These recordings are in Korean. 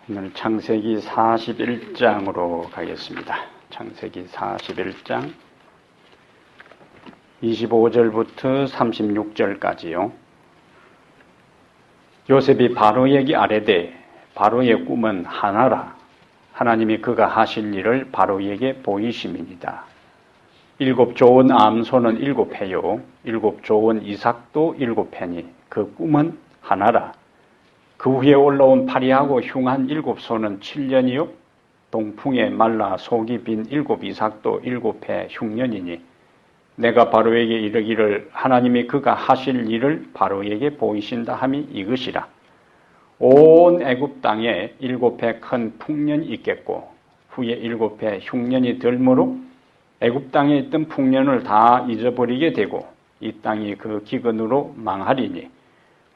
오늘 창세기 41장으로 가겠습니다. 창세기 41장 25절부터 36절까지요. 요셉이 바로에게 아뢰되 바로의 꿈은 하나라. 하나님이 그가 하실 일을 바로에게 보이심이니이다. 7 좋은 암소는 7회요 7 좋은 이삭도 7회니 그 꿈은 하나라. 그 후에 올라온 파리하고 흉한 7소는 7년이요 동풍에 말라 속이 빈 7 이삭도 7회 흉년이니 내가 바로에게 이르기를 하나님이 그가 하실 일을 바로에게 보이신다 함이 이것이라. 온 애굽 땅에 7회 큰 풍년이 있겠고 후에 7회 흉년이 들므로 애굽 땅에 있던 풍년을 다 잊어버리게 되고 이 땅이 그 기근으로 망하리니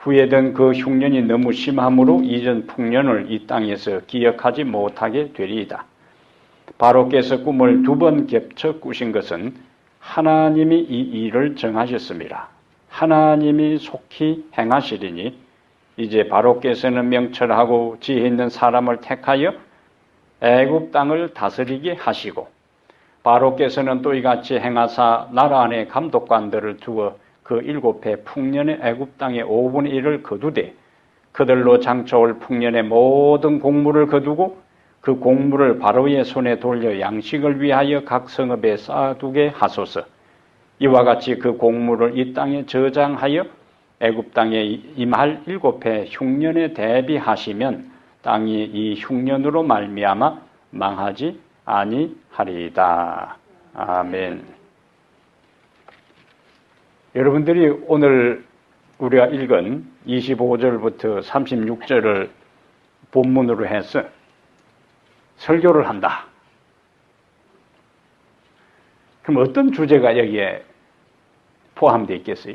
후에든 그 흉년이 너무 심함으로 이전 풍년을 이 땅에서 기억하지 못하게 되리이다. 바로께서 꿈을 2번 겹쳐 꾸신 것은 하나님이 이 일을 정하셨습니다. 하나님이 속히 행하시리니 이제 바로께서는 명철하고 지혜 있는 사람을 택하여 애굽 땅을 다스리게 하시고 바로께서는 또 이같이 행하사 나라 안에 감독관들을 두어 그 7회 풍년의 애굽 땅의 5분의 1을 거두되 그들로 장차올 풍년의 모든 곡물을 거두고 그 곡물을 바로의 손에 돌려 양식을 위하여 각 성읍에 쌓아두게 하소서. 이와 같이 그 곡물을 이 땅에 저장하여 애굽 땅에 임할 7회 흉년에 대비하시면 땅이 이 흉년으로 말미암아 망하지 아니하리이다. 아멘. 여러분들이 오늘 우리가 읽은 25절부터 36절을 본문으로 해서 설교를 한다. 그럼 어떤 주제가 여기에 포함되어 있겠어요?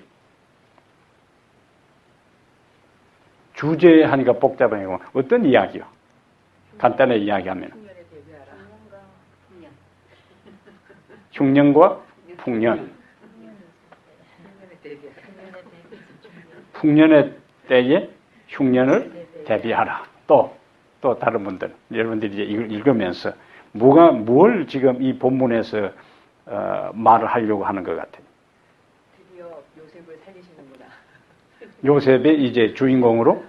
주제 하니까 복잡해요. 어떤 이야기요? 간단하게 이야기하면 흉년과 풍년. 풍년의 때에 흉년을 대비하라. 또 다른 분들, 여러분들이 이제 이걸 읽으면서 뭘 지금 이 본문에서 말을 하려고 하는 것 같아요. 드디어 요셉을 살리시는구나. 요셉이 이제 주인공으로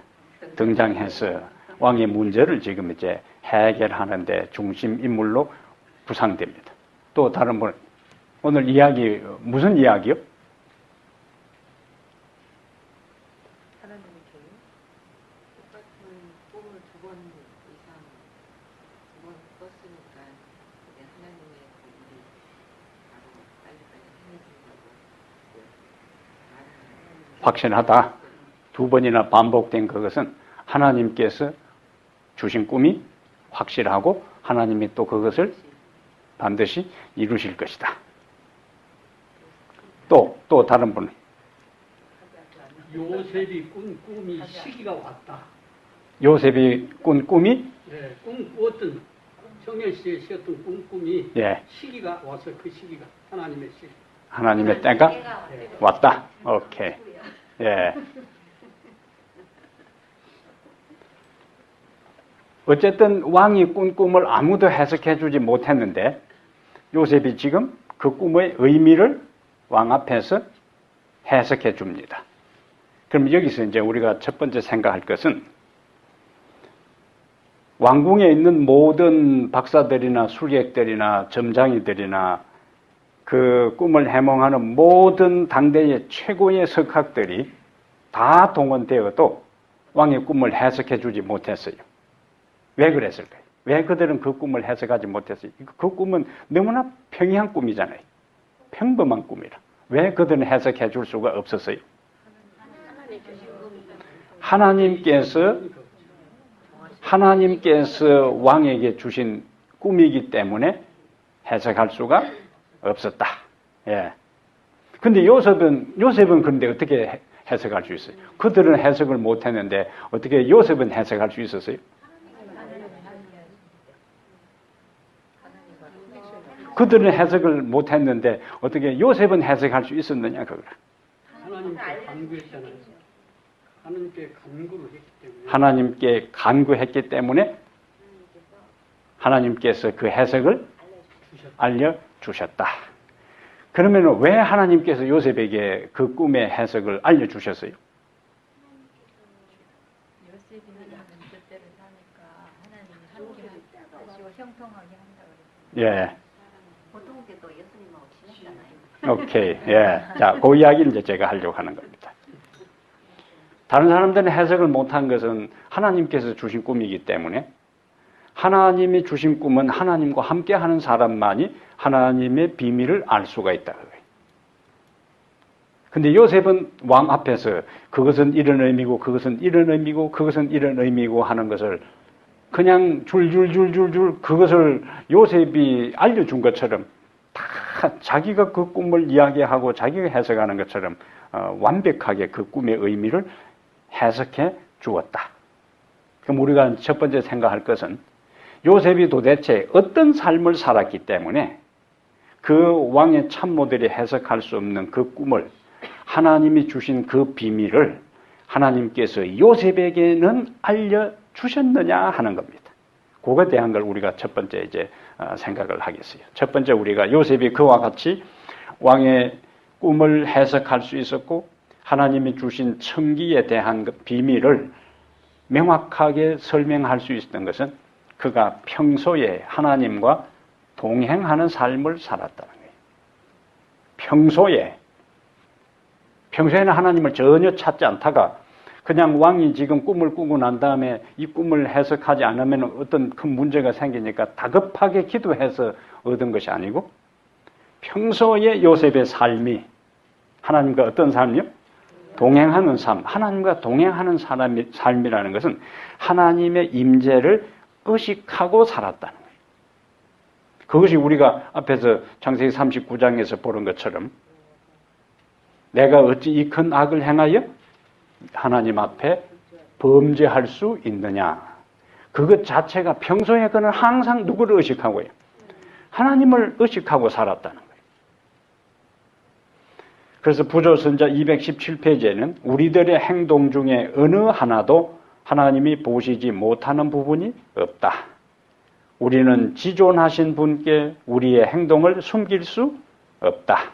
등장해서 왕의 문제를 지금 이제 해결하는데 중심 인물로 구상됩니다. 또 다른 분, 오늘 이야기 무슨 이야기요? 확신하다. 2번이나 반복된 그것은 하나님께서 주신 꿈이 확실하고 하나님이 또 그것을 반드시 이루실 것이다. 또 다른 분. 요셉이 꾼 꿈이 시기가 왔다. 요셉이 꾼 꿈이? 네, 어떤 청년 시에 쉬었던 꿈이 예. 시기가 와서 그 시기가 하나님의 시기. 하나님의 때가 왔다. 오케이. 예. 어쨌든 왕이 꾼 꿈을 아무도 해석해 주지 못했는데 요셉이 지금 그 꿈의 의미를 왕 앞에서 해석해 줍니다. 그럼 여기서 이제 우리가 첫 번째 생각할 것은 왕궁에 있는 모든 박사들이나 술객들이나 점장이들이나 그 꿈을 해몽하는 모든 당대의 최고의 석학들이 다 동원되어도 왕의 꿈을 해석해 주지 못했어요. 왜 그랬을까요? 왜 그들은 그 꿈을 해석하지 못했어요? 그 꿈은 너무나 평이한 꿈이잖아요. 평범한 꿈이라. 왜 그들은 해석해 줄 수가 없었어요? 하나님께서 왕에게 주신 꿈이기 때문에 해석할 수가 없었다. 예. 근데 요셉은 그런데 어떻게 해석할 수 있어요? 그들은 해석을 못 했는데 어떻게 요셉은 해석할 수 있었어요? 그들은 해석을 못 했는데 어떻게 요셉은 해석할 수 있었느냐, 그걸. 하나님께 간구했잖아요. 하나님께 간구를 했기 때문에. 하나님께 간구했기 때문에 하나님께서 그 해석을 알려주셨다. 그러면 왜 하나님께서 요셉에게 그 꿈의 해석을 알려주셨어요? 요셉이 하나님 뜻대로 사니까 하나님이 함께 하시고 형통하게 한다고 그랬어요. 예. 보통 게또 예수님하고 친했잖아요. 오케이. 예. 자, 그 이야기를 이제 제가 하려고 하는 겁니다. 다른 사람들은 해석을 못한 것은 하나님께서 주신 꿈이기 때문에 하나님이 주신 꿈은 하나님과 함께 하는 사람만이 하나님의 비밀을 알 수가 있다. 근데 요셉은 왕 앞에서 그것은 이런 의미고 그것은 이런 의미고 그것은 이런 의미고 하는 것을 그냥 줄줄줄줄줄 그것을 요셉이 알려준 것처럼 다 자기가 그 꿈을 이야기하고 자기가 해석하는 것처럼 완벽하게 그 꿈의 의미를 해석해 주었다. 그럼 우리가 첫 번째 생각할 것은 요셉이 도대체 어떤 삶을 살았기 때문에 그 왕의 참모들이 해석할 수 없는 그 꿈을 하나님이 주신 그 비밀을 하나님께서 요셉에게는 알려주셨느냐 하는 겁니다. 그거에 대한 걸 우리가 첫 번째 이제 생각을 하겠어요. 첫 번째 우리가 요셉이 그와 같이 왕의 꿈을 해석할 수 있었고 하나님이 주신 청기에 대한 그 비밀을 명확하게 설명할 수 있었던 것은 그가 평소에 하나님과 동행하는 삶을 살았다는 거예요. 평소에는 하나님을 전혀 찾지 않다가 그냥 왕이 지금 꿈을 꾸고 난 다음에 이 꿈을 해석하지 않으면 어떤 큰 문제가 생기니까 다급하게 기도해서 얻은 것이 아니고 평소에 요셉의 삶이 하나님과 어떤 삶이요? 동행하는 삶. 하나님과 동행하는 사람의 삶이라는 것은 하나님의 임재를 의식하고 살았다는 거예요. 그것이 우리가 앞에서 창세기 39장에서 보는 것처럼 내가 어찌 이 큰 악을 행하여 하나님 앞에 범죄할 수 있느냐. 그것 자체가 평소에 그는 항상 누구를 의식하고요? 하나님을 의식하고 살았다는 거예요. 그래서 부조선자 217페이지에는 우리들의 행동 중에 어느 하나도 하나님이 보시지 못하는 부분이 없다. 우리는 지존하신 분께 우리의 행동을 숨길 수 없다.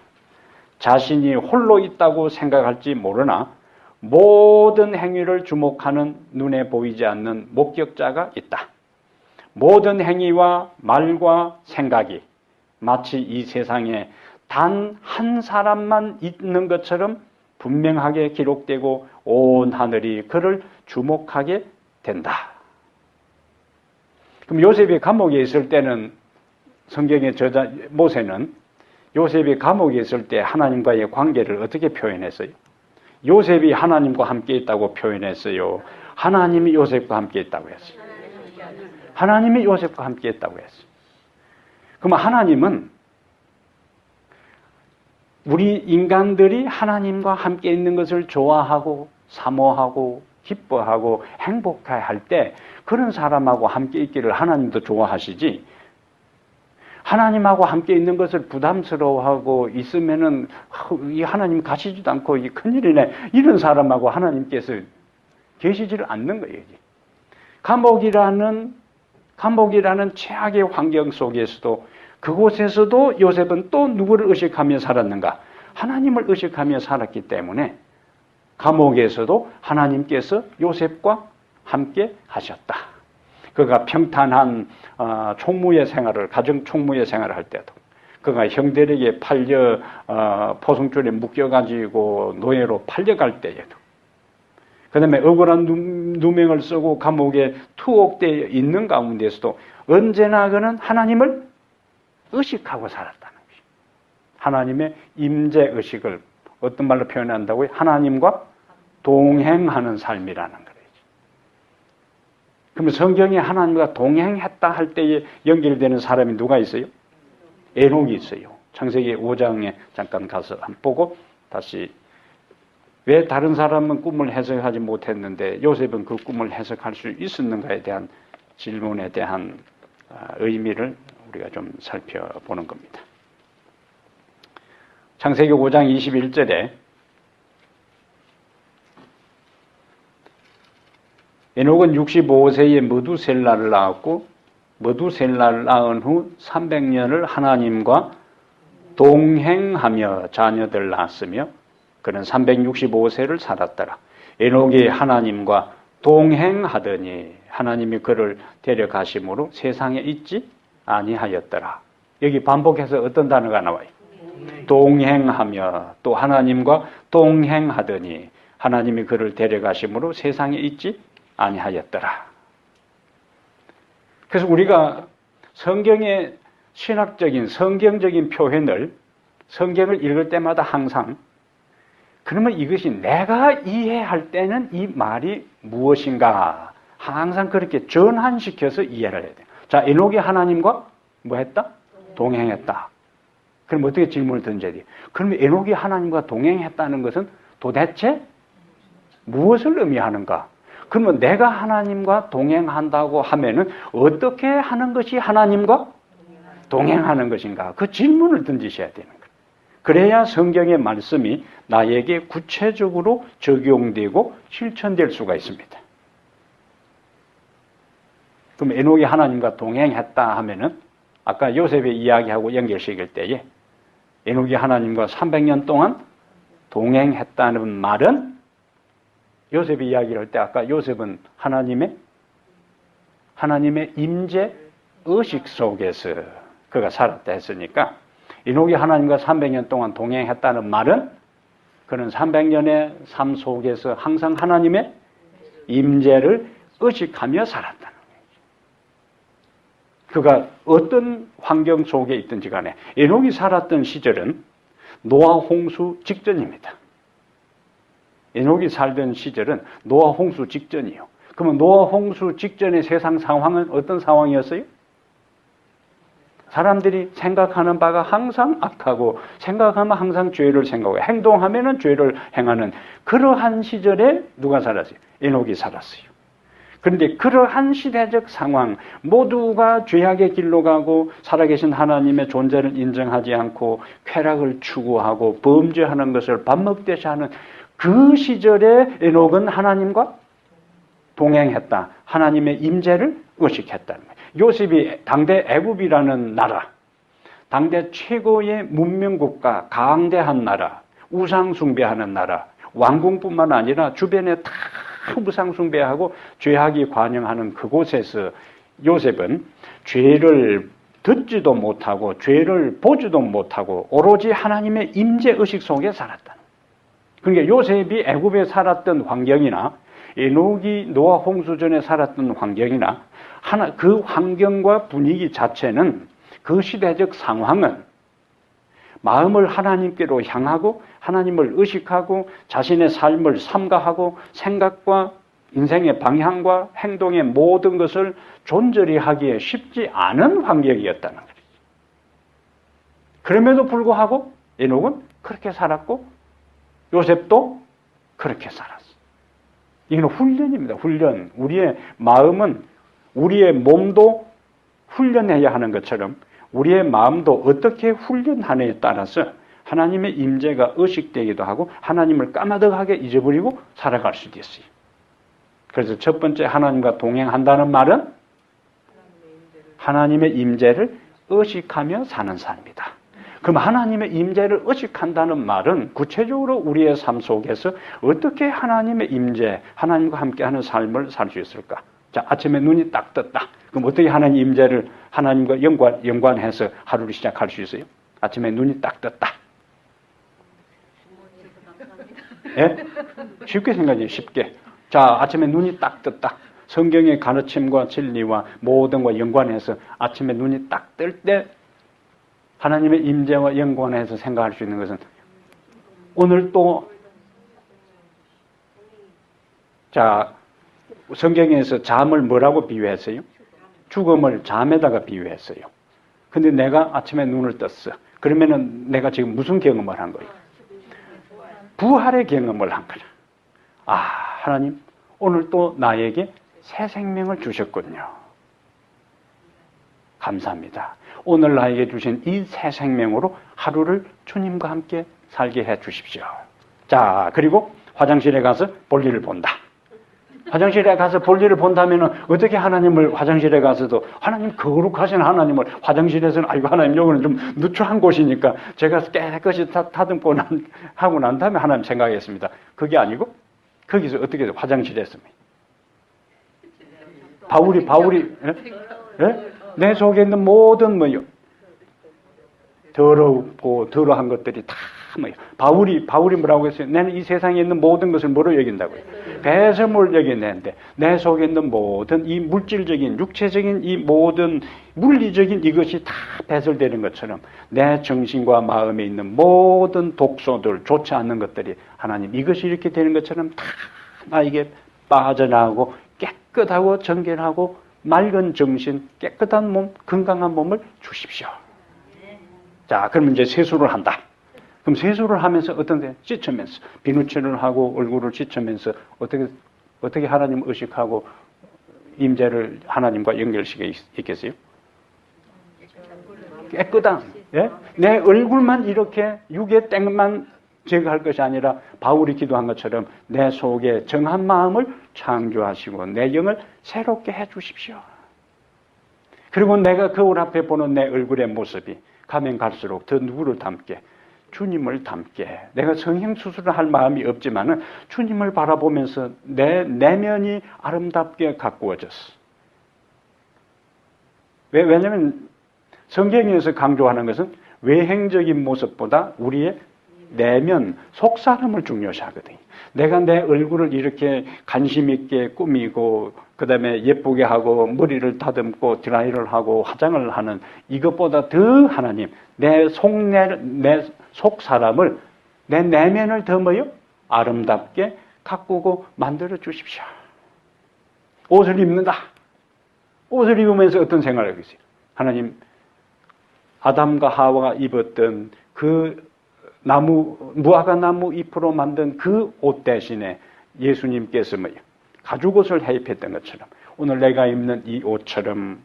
자신이 홀로 있다고 생각할지 모르나 모든 행위를 주목하는 눈에 보이지 않는 목격자가 있다. 모든 행위와 말과 생각이 마치 이 세상에 단 한 사람만 있는 것처럼 분명하게 기록되고 온 하늘이 그를 주목하게 된다. 그럼 요셉이 감옥에 있을 때는 성경의 저자 모세는 요셉이 감옥에 있을 때 하나님과의 관계를 어떻게 표현했어요? 요셉이 하나님과 함께 있다고 표현했어요. 하나님이 요셉과 함께 있다고 했어요. 하나님이 요셉과 함께 있다고 했어요. 그럼 하나님은 우리 인간들이 하나님과 함께 있는 것을 좋아하고 사모하고 기뻐하고 행복해할 때 그런 사람하고 함께 있기를 하나님도 좋아하시지, 하나님하고 함께 있는 것을 부담스러워하고 있으면은 이 하나님 가시지도 않고 이 큰일이네 이런 사람하고 하나님께서 계시지를 않는 거예요. 감옥이라는 최악의 환경 속에서도 그곳에서도 요셉은 또 누구를 의식하며 살았는가? 하나님을 의식하며 살았기 때문에 감옥에서도 하나님께서 요셉과 함께 하셨다. 그가 평탄한 총무의 생활을, 가정 총무의 생활을 할 때도, 그가 형들에게 팔려 포승줄에 묶여가지고 노예로 팔려갈 때에도, 그 다음에 억울한 누명을 쓰고 감옥에 투옥되어 있는 가운데서도 언제나 그는 하나님을 의식하고 살았다는 것이죠. 하나님의 임재의식을 어떤 말로 표현한다고요? 하나님과 동행하는 삶이라는 거예요. 그러면 성경에 하나님과 동행했다 할 때에 연결되는 사람이 누가 있어요? 에녹이 있어요. 창세기 5장에 잠깐 가서 한번 보고 다시 왜 다른 사람은 꿈을 해석하지 못했는데 요셉은 그 꿈을 해석할 수 있었는가에 대한 질문에 대한 의미를 우리가 좀 살펴보는 겁니다. 창세기 5장 21절에 에녹은 65세에 머두셀라를 낳았고 머두셀라를 낳은 후 300년을 하나님과 동행하며 자녀들 낳았으며 그는 365세를 살았더라. 에녹이 하나님과 동행하더니 하나님이 그를 데려가심으로 세상에 있지 아니하였더라. 여기 반복해서 어떤 단어가 나와요? 동행하며 또 하나님과 동행하더니 하나님이 그를 데려가심으로 세상에 있지 아니하였더라. 그래서 우리가 성경의 신학적인 성경적인 표현을 성경을 읽을 때마다 항상 그러면 이것이 내가 이해할 때는 이 말이 무엇인가 항상 그렇게 전환시켜서 이해를 해야 돼요. 자, 에녹이 하나님과 뭐 했다? 동행했다. 그럼 어떻게 질문을 던져야 돼요? 그러면 에녹이 하나님과 동행했다는 것은 도대체 무엇을 의미하는가? 그러면 내가 하나님과 동행한다고 하면은 어떻게 하는 것이 하나님과 동행하는 것인가? 그 질문을 던지셔야 되는 거예요. 그래야 성경의 말씀이 나에게 구체적으로 적용되고 실천될 수가 있습니다. 그럼 에녹이 하나님과 동행했다 하면은 아까 요셉의 이야기하고 연결시킬 때에 에녹이 하나님과 300년 동안 동행했다는 말은 요셉의 이야기를 할 때 아까 요셉은 하나님의 임재 의식 속에서 그가 살았다 했으니까 에녹이 하나님과 300년 동안 동행했다는 말은 그는 300년의 삶 속에서 항상 하나님의 임재를 의식하며 살았다는 거예요. 그가 어떤 환경 속에 있든지 간에 에녹이 살았던 시절은 노아 홍수 직전입니다. 에녹이 살던 시절은 노아 홍수 직전이에요. 그러면 노아 홍수 직전의 세상 상황은 어떤 상황이었어요? 사람들이 생각하는 바가 항상 악하고 생각하면 항상 죄를 생각하고 행동하면은 죄를 행하는 그러한 시절에 누가 살았어요? 에녹이 살았어요. 그런데 그러한 시대적 상황 모두가 죄악의 길로 가고 살아계신 하나님의 존재를 인정하지 않고 쾌락을 추구하고 범죄하는 것을 밥 먹듯이 하는 그 시절에 에녹은 하나님과 동행했다. 하나님의 임재를 의식했다는 거예요. 요셉이 당대 애굽이라는 나라, 당대 최고의 문명국가, 강대한 나라, 우상숭배하는 나라, 왕궁뿐만 아니라 주변에 다 우상숭배하고 죄악이 관영하는 그곳에서 요셉은 죄를 듣지도 못하고 죄를 보지도 못하고 오로지 하나님의 임재의식 속에 살았다는 거예요. 그러니까 요셉이 애굽에 살았던 환경이나 에녹이 노아 홍수 전에 살았던 환경이나 그 환경과 분위기 자체는 그 시대적 상황은 마음을 하나님께로 향하고 하나님을 의식하고 자신의 삶을 삼가하고 생각과 인생의 방향과 행동의 모든 것을 존저리 하기에 쉽지 않은 환경이었다는 거예요. 그럼에도 불구하고 에녹은 그렇게 살았고 요셉도 그렇게 살았어요. 이건 훈련입니다. 훈련. 우리의 마음은 우리의 몸도 훈련해야 하는 것처럼 우리의 마음도 어떻게 훈련하느냐에 따라서 하나님의 임재가 의식되기도 하고 하나님을 까마득하게 잊어버리고 살아갈 수도 있어요. 그래서 첫 번째 하나님과 동행한다는 말은 하나님의 임재를 의식하며 사는 삶이다. 그럼 하나님의 임재를 의식한다는 말은 구체적으로 우리의 삶 속에서 어떻게 하나님의 임재, 하나님과 함께하는 삶을 살 수 있을까? 자, 아침에 눈이 딱 떴다. 그럼 어떻게 하나님 임재를 하나님과 연관해서 하루를 시작할 수 있어요? 아침에 눈이 딱 떴다. 예? 쉽게 생각해요. 쉽게. 자, 아침에 눈이 딱 떴다. 성경의 가르침과 진리와 모든 것 연관해서 아침에 눈이 딱 뜰 때 하나님의 임재와 연관해서 생각할 수 있는 것은 오늘 또 자, 성경에서 잠을 뭐라고 비유했어요? 죽음을 잠에다가 비유했어요. 근데 내가 아침에 눈을 떴어. 그러면은 내가 지금 무슨 경험을 한 거예요? 부활의 경험을 한 거야. 아, 하나님, 오늘 또 나에게 새 생명을 주셨군요. 감사합니다. 오늘 나에게 주신 이 새 생명으로 하루를 주님과 함께 살게 해 주십시오. 자, 그리고 화장실에 가서 볼일을 본다. 화장실에 가서 볼일을 본다면 어떻게 하나님을 화장실에 가서도 하나님 거룩하신 하나님을 화장실에서는 아이고 하나님 여기는 좀 누추한 곳이니까 제가 깨끗이 다듬고 하고 난 다음에 하나님 생각했습니다. 그게 아니고 거기서 어떻게 해요? 화장실에서 바울이 예? 내 속에 있는 모든 뭐요 더럽고 더러한 것들이 다 뭐요 바울이 뭐라고 했어요? 나는 이 세상에 있는 모든 것을 뭐로 여긴다고요? 배설물 여기는데 내 속에 있는 모든 이 물질적인 육체적인 이 모든 물리적인 이것이 다 배설되는 것처럼 내 정신과 마음에 있는 모든 독소들 좋지 않는 것들이 하나님 이것이 이렇게 되는 것처럼 다 나에게 빠져나가고 깨끗하고 정결하고 맑은 정신, 깨끗한 몸, 건강한 몸을 주십시오. 자, 그러면 이제 세수를 한다. 그럼 세수를 하면서 어떤데? 씻으면서 비누칠을 하고 얼굴을 씻으면서 어떻게 하나님 의식하고 임재를 하나님과 연결시켜 있겠어요? 깨끗한, 예? 내 얼굴만 이렇게 육의 땡만 제거할 것이 아니라 바울이 기도한 것처럼 내 속에 정한 마음을 창조하시고 내 영을 새롭게 해 주십시오. 그리고 내가 거울 앞에 보는 내 얼굴의 모습이 가면 갈수록 더 누구를 닮게? 주님을 닮게. 내가 성형수술을 할 마음이 없지만은 주님을 바라보면서 내 내면이 아름답게 가꾸어졌어. 왜냐하면 성경에서 강조하는 것은 외행적인 모습보다 우리의 내면, 속 사람을 중요시하거든요. 내가 내 얼굴을 이렇게 관심 있게 꾸미고 그 다음에 예쁘게 하고 머리를 다듬고 드라이를 하고 화장을 하는 이것보다 더 하나님 내 속 사람을 내 내면을 더 뭐요? 아름답게 가꾸고 만들어 주십시오. 옷을 입는다. 옷을 입으면서 어떤 생각을 하겠어요? 하나님 아담과 하와가 입었던 그 무화과 나무 잎으로 만든 그 옷 대신에 예수님께서 뭐요? 가죽옷을 해입했던 것처럼 오늘 내가 입는 이 옷처럼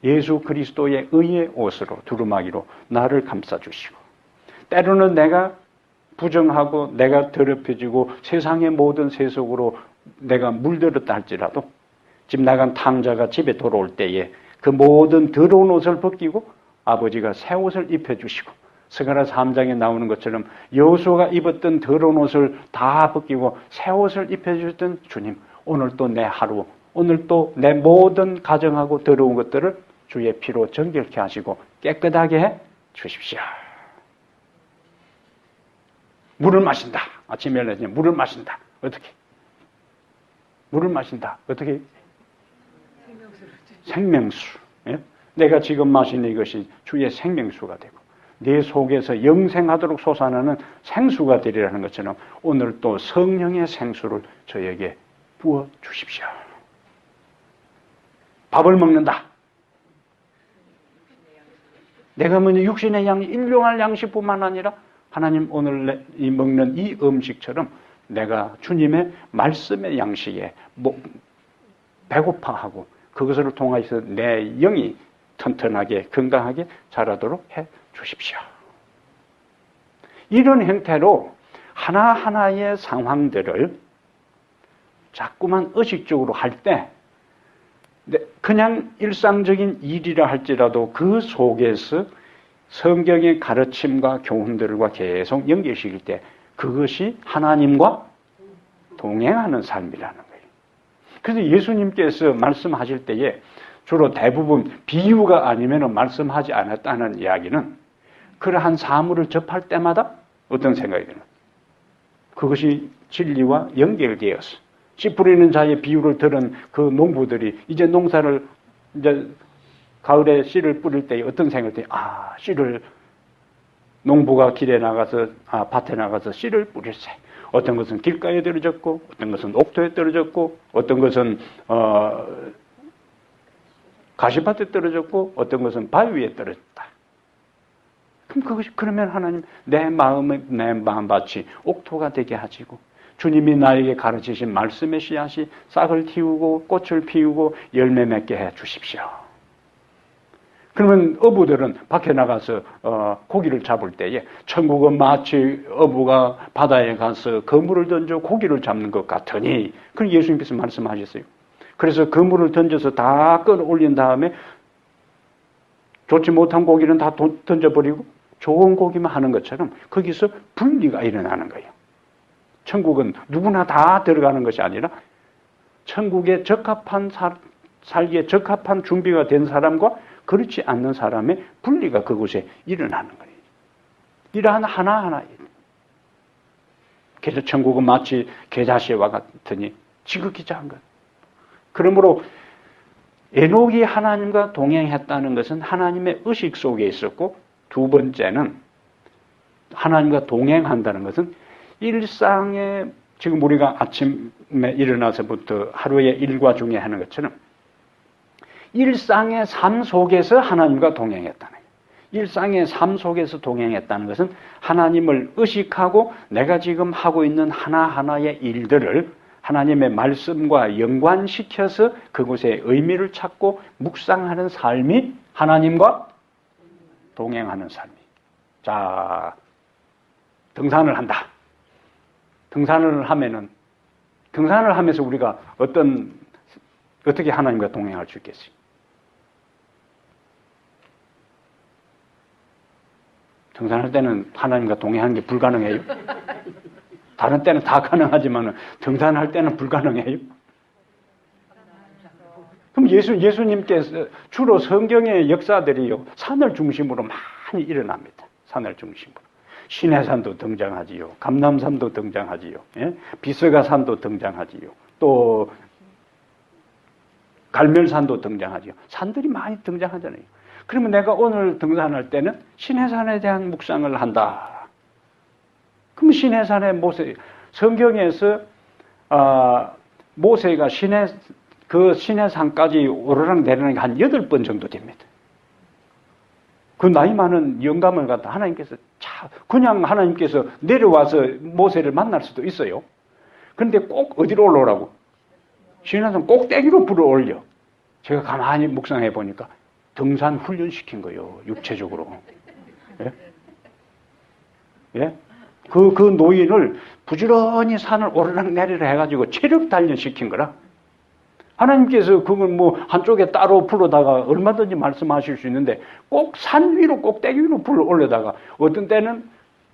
예수 그리스도의 의의 옷으로 두루마기로 나를 감싸주시고 때로는 내가 부정하고 내가 더럽혀지고 세상의 모든 세속으로 내가 물들었다 할지라도 집 나간 탕자가 집에 돌아올 때에 그 모든 더러운 옷을 벗기고 아버지가 새 옷을 입혀주시고 스가랴서 3장에 나오는 것처럼 여호수아가 입었던 더러운 옷을 다 벗기고 새 옷을 입혀주셨던 주님, 오늘 또 내 하루, 오늘 또 내 모든 가정하고 더러운 것들을 주의 피로 정결케 하시고 깨끗하게 해 주십시오. 물을 마신다. 아침에 일어나서 물을 마신다. 어떻게? 물을 마신다. 어떻게? 생명수. 예? 내가 지금 마시는 이것이 주의 생명수가 되고 네 속에서 영생하도록 솟아나는 생수가 되리라는 것처럼 오늘 또 성령의 생수를 저에게 부어 주십시오. 밥을 먹는다. 내가 먹는 육신의 일용할 양식뿐만 아니라 하나님 오늘 먹는 이 음식처럼 내가 주님의 말씀의 양식에 배고파하고 그것을 통해서 내 영이 튼튼하게 건강하게 자라도록 해 주십시오. 이런 형태로 하나하나의 상황들을 자꾸만 의식적으로 할 때 그냥 일상적인 일이라 할지라도 그 속에서 성경의 가르침과 교훈들과 계속 연결시킬 때 그것이 하나님과 동행하는 삶이라는 거예요. 그래서 예수님께서 말씀하실 때에 주로 대부분 비유가 아니면 말씀하지 않았다는 이야기는 그러한 사물을 접할 때마다 어떤 생각이 드는 그것이 진리와 연결되어서 씨 뿌리는 자의 비유를 들은 그 농부들이 이제 농사를 이제 가을에 씨를 뿌릴 때 어떤 생각이 들어요? 씨를 농부가 길에 나가서 밭에 나가서 씨를 뿌릴세. 어떤 것은 길가에 떨어졌고 어떤 것은 옥토에 떨어졌고 어떤 것은 가시밭에 떨어졌고 어떤 것은 바위 위에 떨어졌다. 그럼 그것이 그러면 하나님 내 마음밭이 옥토가 되게 하시고 주님이 나에게 가르치신 말씀의 씨앗이 싹을 틔우고 꽃을 피우고 열매 맺게 해 주십시오. 그러면 어부들은 밖에 나가서 고기를 잡을 때에 천국은 마치 어부가 바다에 가서 그물을 던져 고기를 잡는 것 같으니, 그런 예수님께서 말씀하셨어요. 그래서 그물을 던져서 다 끌어올린 다음에 좋지 못한 고기는 다 던져버리고 좋은 고기만 하는 것처럼 거기서 분리가 일어나는 거예요. 천국은 누구나 다 들어가는 것이 아니라 천국에 적합한 살기에 적합한 준비가 된 사람과 그렇지 않는 사람의 분리가 그곳에 일어나는 거예요. 이러한 하나하나. 그래서 천국은 마치 계자씨와 같으니 지극히 작은 것. 그러므로 에녹이 하나님과 동행했다는 것은 하나님의 의식 속에 있었고, 두 번째는 하나님과 동행한다는 것은 일상에, 지금 우리가 아침에 일어나서부터 하루의 일과 중에 하는 것처럼 일상의 삶 속에서 하나님과 동행했다는 거예요. 일상의 삶 속에서 동행했다는 것은 하나님을 의식하고 내가 지금 하고 있는 하나하나의 일들을 하나님의 말씀과 연관시켜서 그곳에 의미를 찾고 묵상하는 삶이 하나님과 동행하는 삶이. 자, 등산을 한다. 등산을 하면서 우리가 어떻게 하나님과 동행할 수 있겠어요? 등산할 때는 하나님과 동행하는 게 불가능해요? 다른 때는 다 가능하지만 등산할 때는 불가능해요? 그럼 예수님께서 주로 성경의 역사들이요, 산을 중심으로 많이 일어납니다. 산을 중심으로. 시내산도 등장하지요. 감람산도 등장하지요. 예? 비스가산도 등장하지요. 또 갈멜산도 등장하지요. 산들이 많이 등장하잖아요. 그러면 내가 오늘 등산할 때는 시내산에 대한 묵상을 한다. 그럼 시내산의 모세, 성경에서 모세가 그 시내산까지 오르락 내리락 한 8번 정도 됩니다. 그 나이 많은 영감을 갖다 하나님께서 그냥 하나님께서 내려와서 모세를 만날 수도 있어요. 그런데 꼭 어디로 올라오라고? 시내산 꼭대기로 불어 올려. 제가 가만히 묵상해 보니까 등산 훈련시킨 거예요. 육체적으로. 예? 예? 그 노인을 부지런히 산을 오르락 내리락 해가지고 체력 단련시킨 거라. 하나님께서 그걸 한쪽에 따로 불러다가 얼마든지 말씀하실 수 있는데 꼭 산 위로 꼭대기 위로 불러 올려다가 어떤 때는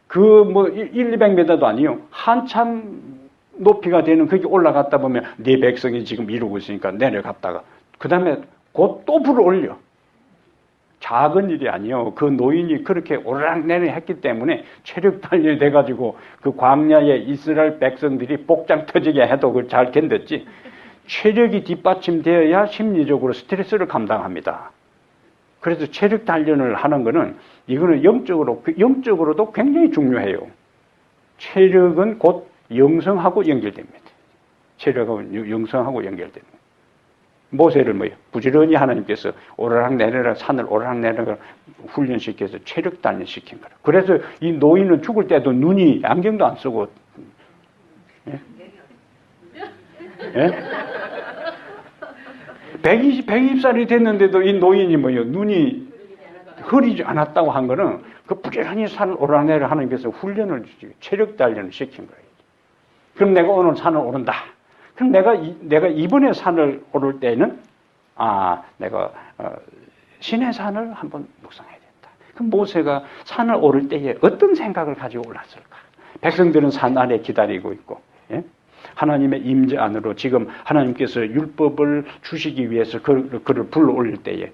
200m도 아니요. 한참 높이가 되는 거기 올라갔다 보면 네 백성이 지금 이루고 있으니까 내려갔다가 그 다음에 곧 또 불러 올려. 작은 일이 아니요. 그 노인이 그렇게 오르락내리락 했기 때문에 체력 단련이 돼가지고 그 광야에 이스라엘 백성들이 복장 터지게 해도 그걸 잘 견뎠지. 체력이 뒷받침되어야 심리적으로 스트레스를 감당합니다. 그래서 체력 단련을 하는 거는 이거는 영적으로도 굉장히 중요해요. 체력은 곧 영성하고 연결됩니다. 체력은 영성하고 연결됩니다. 모세를 부지런히 하나님께서 오르락내리락 산을 오르락내리락 훈련시켜서 체력 단련시킨 거라. 그래서 이 노인은 죽을 때도 눈이 안경도 안 쓰고, 예? 예? 120살이 됐는데도 이 노인이 눈이 흐리지 않았다고 한 거는 그 부지런히 산을 오르락내리락 하나님께서 훈련을 주시고 체력 단련을 시킨 거예요. 그럼 내가 오늘 산을 오른다. 그럼 내가 이번에 산을 오를 때는 내가 시내산을 한번 묵상해야 된다. 그럼 모세가 산을 오를 때에 어떤 생각을 가지고 올랐을까? 백성들은 산 아래 기다리고 있고, 예? 하나님의 임재 안으로 지금 하나님께서 율법을 주시기 위해서 그를 불러 올릴 때에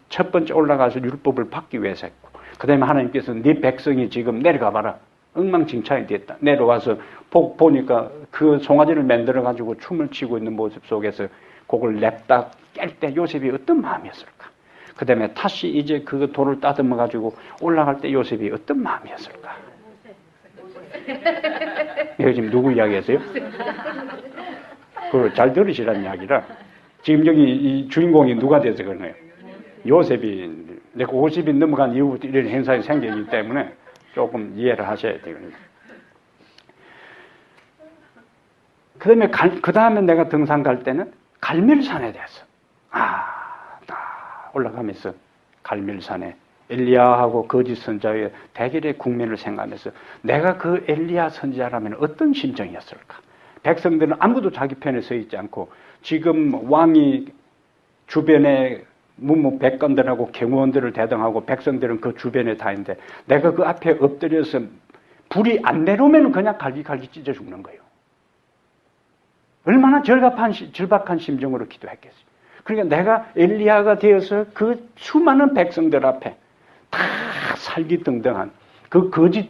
첫 번째 올라가서 율법을 받기 위해서 했고, 그 다음에 하나님께서 네 백성이 지금 내려가 봐라. 엉망진창이 됐다. 내려와서 보니까 그 송아지를 만들어 가지고 춤을 추고 있는 모습 속에서 그걸 냅다 깰 때 요셉이 어떤 마음이었을까? 그 다음에 다시 이제 그 돌을 따듬어 가지고 올라갈 때 요셉이 어떤 마음이었을까? 내가 지금 누구 이야기했어요? 그걸 잘 들으시라는 이야기라. 지금 여기 이 주인공이 누가 돼서 그런 거예요? 요셉이 내가 50이 넘어간 이후부터 이런 현상이 생기기 때문에 조금 이해를 하셔야 되거든요. 그 다음에 내가 등산 갈 때는 갈멜산에 대해서 올라가면서 갈멜산에 엘리야하고 거짓 선자의 대결의 국면을 생각하면서 내가 그 엘리야 선지자라면 어떤 심정이었을까? 백성들은 아무도 자기 편에 서 있지 않고 지금 왕이 주변에 문무백관들하고 경호원들을 대동하고 백성들은 그 주변에 다 있는데 내가 그 앞에 엎드려서 불이 안 내려오면 그냥 갈기갈기 찢어 죽는 거예요. 얼마나 절박한 심정으로 기도했겠어요. 그러니까 내가 엘리야가 되어서 그 수많은 백성들 앞에 다 살기등등한 그 거짓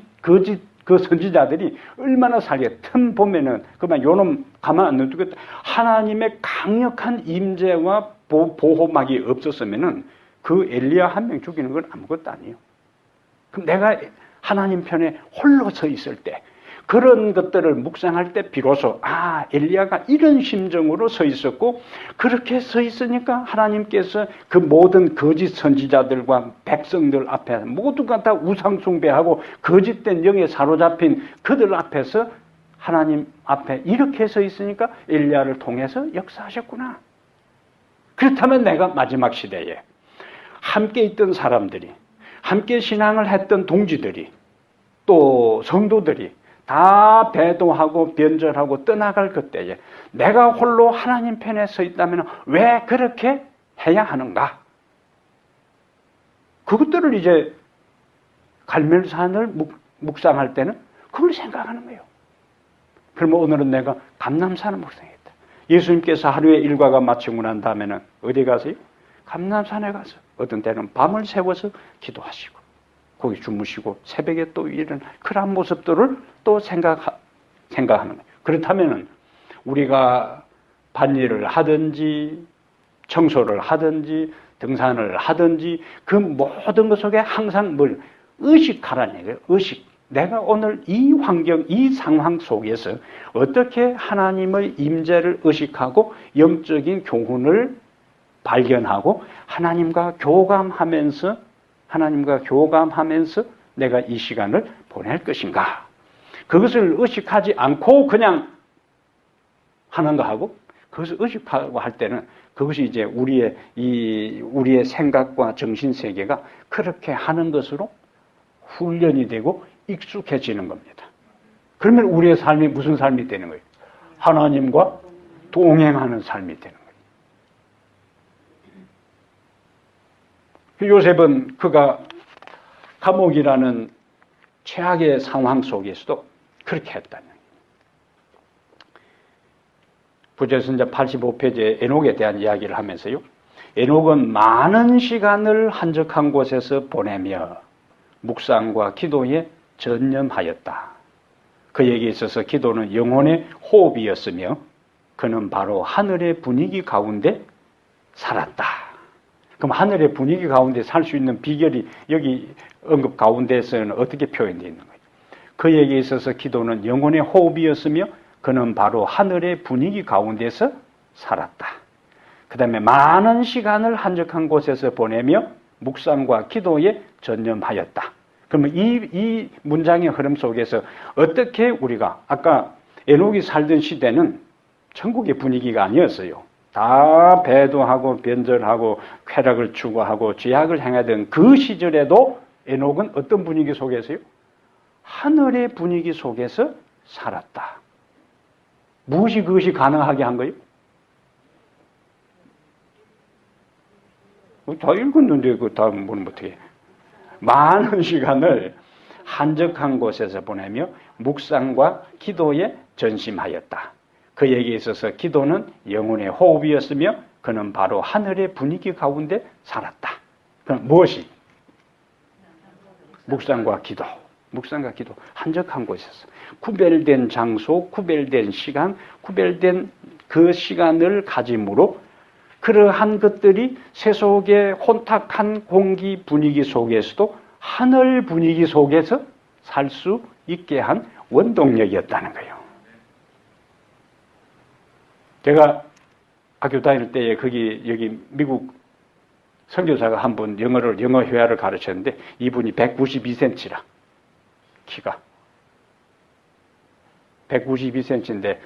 그 선지자들이 얼마나 살게 틈 보면은 그만 요놈 가만 안 놔두겠다. 하나님의 강력한 임재와 보호막이 없었으면은 그 엘리야 한 명 죽이는 건 아무것도 아니에요. 그럼 내가 하나님 편에 홀로 서 있을 때 그런 것들을 묵상할 때 비로소 엘리야가 이런 심정으로 서 있었고 그렇게 서 있으니까 하나님께서 그 모든 거짓 선지자들과 백성들 앞에 모두가 다 우상 숭배하고 거짓된 영에 사로잡힌 그들 앞에서 하나님 앞에 이렇게 서 있으니까 엘리야를 통해서 역사하셨구나. 그렇다면 내가 마지막 시대에 함께 있던 사람들이 함께 신앙을 했던 동지들이 또 성도들이 다 배도하고 변절하고 떠나갈 그때에 내가 홀로 하나님 편에 서 있다면 왜 그렇게 해야 하는가? 그것들을 이제 갈멜산을 묵상할 때는 그걸 생각하는 거예요. 그러면 오늘은 내가 감람산을 묵상했다. 예수님께서 하루의 일과가 마치고 난 다음에는 어디 가세요? 감람산에 가서 어떤 때는 밤을 새워서 기도하시고 거기 주무시고 새벽에 또 이런 그런 모습들을 또 생각하는 거예요. 그렇다면 우리가 밭일을 하든지 청소를 하든지 등산을 하든지 그 모든 것 속에 항상 뭘 의식하라는 얘기예요. 의식. 내가 오늘 이 환경, 이 상황 속에서 어떻게 하나님의 임재를 의식하고 영적인 교훈을 발견하고 하나님과 교감하면서 내가 이 시간을 보낼 것인가? 그것을 의식하지 않고 그냥 하는 거하고 그것을 의식하고 할 때는 그것이 이제 우리의 생각과 정신 세계가 그렇게 하는 것으로 훈련이 되고 익숙해지는 겁니다. 그러면 우리의 삶이 무슨 삶이 되는 거예요? 하나님과 동행하는 삶이 되는 거예요. 요셉은 그가 감옥이라는 최악의 상황 속에서도 그렇게 했다는 거예요. 부제선자 85페이지에 에녹에 대한 이야기를 하면서요. 에녹은 많은 시간을 한적한 곳에서 보내며 묵상과 기도에 전념하였다. 그에게 있어서 기도는 영혼의 호흡이었으며 그는 바로 하늘의 분위기 가운데 살았다. 그럼 하늘의 분위기 가운데 살 수 있는 비결이 여기 언급 가운데서는 어떻게 표현되어 있는 거예요? 그에게 있어서 기도는 영혼의 호흡이었으며 그는 바로 하늘의 분위기 가운데서 살았다. 그 다음에 많은 시간을 한적한 곳에서 보내며 묵상과 기도에 전념하였다. 그러면 이 문장의 흐름 속에서 어떻게 우리가 아까 에녹이 살던 시대는 천국의 분위기가 아니었어요. 다 배도하고 변절하고 쾌락을 추구하고 죄악을 행하던 그 시절에도 에녹은 어떤 분위기 속에서요? 하늘의 분위기 속에서 살았다. 무엇이 그것이 가능하게 한 거예요? 다 읽었는데 그 다음 뭐는 어떻게? 많은 시간을 한적한 곳에서 보내며 묵상과 기도에 전심하였다. 그에게 있어서 기도는 영혼의 호흡이었으며 그는 바로 하늘의 분위기 가운데 살았다. 그럼 무엇이? 묵상과 기도, 한적한 곳에서 구별된 장소, 구별된 시간, 구별된 그 시간을 가짐으로 그러한 것들이 세속의 혼탁한 공기 분위기 속에서도 하늘 분위기 속에서 살 수 있게 한 원동력이었다는 거예요. 제가 학교 다닐 때에 여기 미국 선교사가 한 분 영어 회화를 가르쳤는데 이분이 192cm라 키가 192cm인데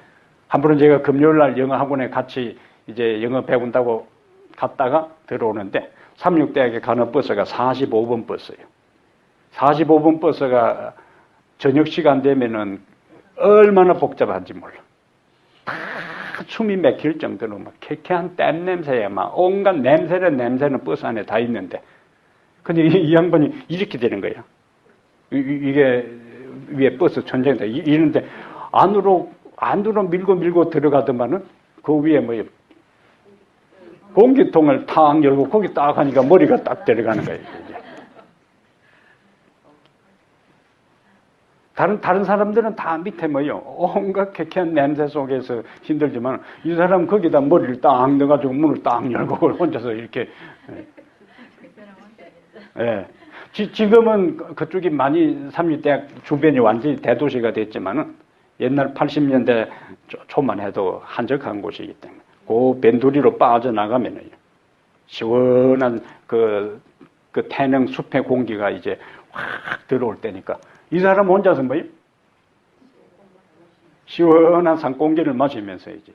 한 번은 제가 금요일 날 영어 학원에 같이 이제 영어 배운다고 갔다가 들어오는데 삼육대학에 가는 버스가 45번 버스예요. 45번 버스가 저녁 시간 되면은 얼마나 복잡한지 몰라. 다 숨이 막힐 정도로 막 쾌쾌한 땀 냄새에 막 온갖 냄새는 버스 안에 다 있는데, 근데 이 양반이 이렇게 되는 거야. 이게 위에 버스 천장이다. 이런데 안으로 밀고 들어가더만은 그 위에 뭐예요? 공기통을 탁 열고 거기 딱 하니까 머리가 딱 들어가는 거예요. 이제. 다른 사람들은 다 밑에 뭐요? 온갖 쾌쾌한 냄새 속에서 힘들지만 이 사람 거기다 머리를 딱 넣어가지고 문을 딱 열고 혼자서 이렇게. 예. 지금은 그쪽이 많이 삼육대학 주변이 완전히 대도시가 됐지만은 옛날 80년대 초만 해도 한적한 곳이기 때문에 그 벤두리로 빠져나가면은 시원한 그 태릉 숲의 공기가 이제 확 들어올 때니까 이 사람 혼자서 뭐예요? 시원한 산공기를 마시면서 이제.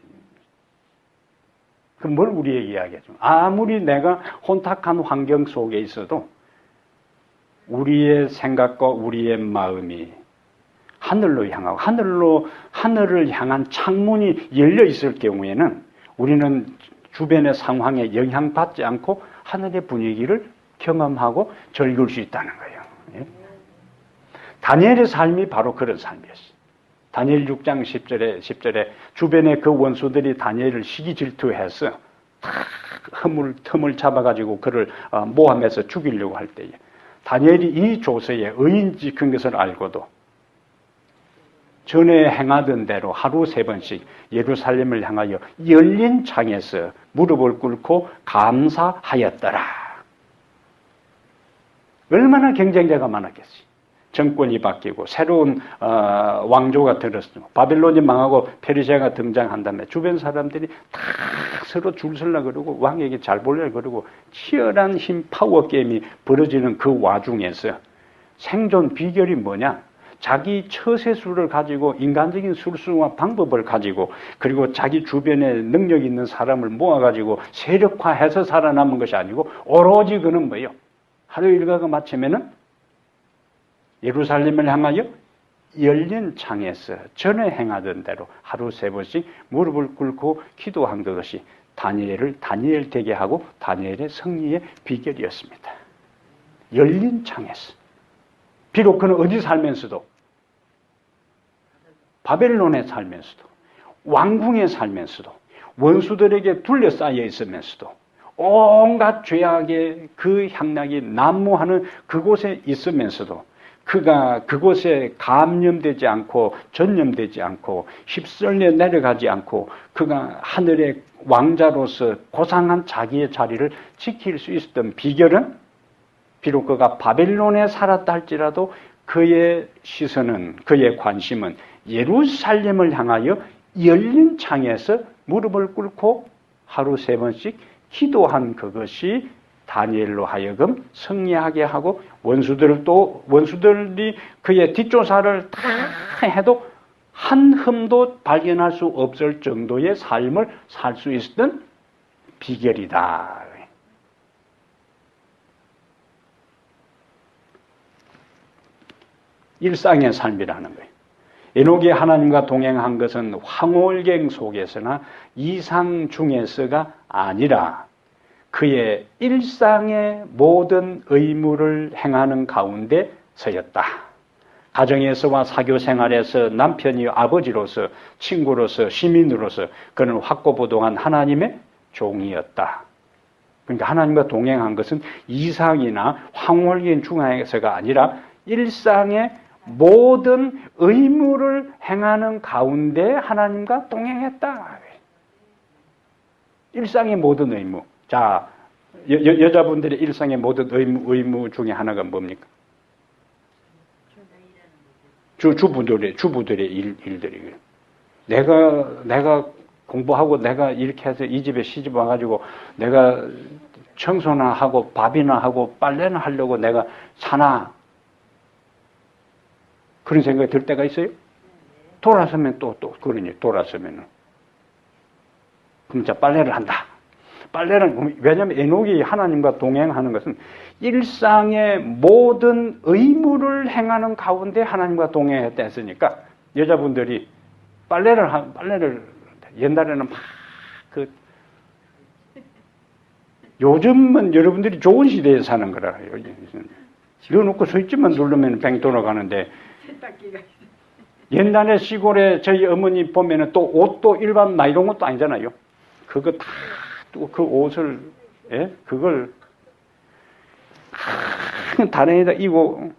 그럼 뭘 우리에게 이야기하죠? 아무리 내가 혼탁한 환경 속에 있어도 우리의 생각과 우리의 마음이 하늘로 향하고 하늘을 향한 창문이 열려 있을 경우에는 우리는 주변의 상황에 영향받지 않고 하늘의 분위기를 경험하고 즐길 수 있다는 거예요. 예? 다니엘의 삶이 바로 그런 삶이었어요. 다니엘 6장 10절에 주변의 그 원수들이 다니엘을 시기 질투해서 다 틈을 잡아가지고 그를 모함해서 죽이려고 할 때에 다니엘이 이 조서에 의인 지킨 것을 알고도 전에 행하던 대로 하루 3번씩 예루살렘을 향하여 열린 창에서 무릎을 꿇고 감사하였더라. 얼마나 경쟁자가 많았겠어요. 정권이 바뀌고 새로운 왕조가 들었고 바벨론이 망하고 페르시아가 등장한 다음에 주변 사람들이 다 서로 줄 서려 그러고 왕에게 잘 보려고 그러고 치열한 힘 파워 게임이 벌어지는 그 와중에서 생존 비결이 뭐냐? 자기 처세술을 가지고 인간적인 술수와 방법을 가지고 그리고 자기 주변에 능력 있는 사람을 모아가지고 세력화해서 살아남은 것이 아니고 오로지 그는 뭐예요? 하루 일과가 마치면은 예루살렘을 향하여 열린 창에서 전에 행하던 대로 하루 3번씩 무릎을 꿇고 기도한 것이 다니엘을 다니엘 되게 하고 다니엘의 승리의 비결이었습니다. 열린 창에서. 비록 그는 어디 살면서도 바벨론에 살면서도 왕궁에 살면서도 원수들에게 둘러싸여 있으면서도 온갖 죄악의 그 향락이 난무하는 그곳에 있으면서도 그가 그곳에 감염되지 않고 전염되지 않고 휩쓸려 내려가지 않고 그가 하늘의 왕자로서 고상한 자기의 자리를 지킬 수 있었던 비결은 비록 그가 바벨론에 살았다 할지라도 그의 시선은 그의 관심은 예루살렘을 향하여 열린 창에서 무릎을 꿇고 하루 3번씩 기도한 그것이 다니엘로 하여금 승리하게 하고 원수들이 그의 뒷조사를 다 해도 한 흠도 발견할 수 없을 정도의 삶을 살 수 있었던 비결이다. 일상의 삶이라는 거예요. 에녹이 하나님과 동행한 것은 황홀경 속에서나 이상 중에서가 아니라 그의 일상의 모든 의무를 행하는 가운데서였다. 가정에서와 사교 생활에서 남편이 아버지로서 친구로서 시민으로서 그는 확고부동한 하나님의 종이었다. 그러니까 하나님과 동행한 것은 이상이나 황홀경 중에서가 아니라 일상의 모든 의무를 행하는 가운데 하나님과 동행했다. 일상의 모든 의무. 자, 여자분들의 일상의 모든 의무 중에 하나가 뭡니까? 주부들의 일들이에요. 내가 공부하고 내가 이렇게 해서 이 집에 시집 와가지고 내가 청소나 하고 밥이나 하고 빨래나 하려고 내가 사나? 그런 생각이 들 때가 있어요? 돌아서면 또 그러니 돌아서면은 그럼 자 빨래를 한다. 빨래를, 왜냐하면 에녹이 하나님과 동행하는 것은 일상의 모든 의무를 행하는 가운데 하나님과 동행했다 했으니까 여자분들이 빨래를 옛날에는 요즘은 여러분들이 좋은 시대에 사는 거라요. 넣어놓고 스위치만 누르면 뱅 돌아가는데 세탁기가 옛날에 시골에 저희 어머니 보면은 또 옷도 일반 나이론 것도 아니잖아요. 그거 다 또 그 옷을 그걸 큰 다리에다 입고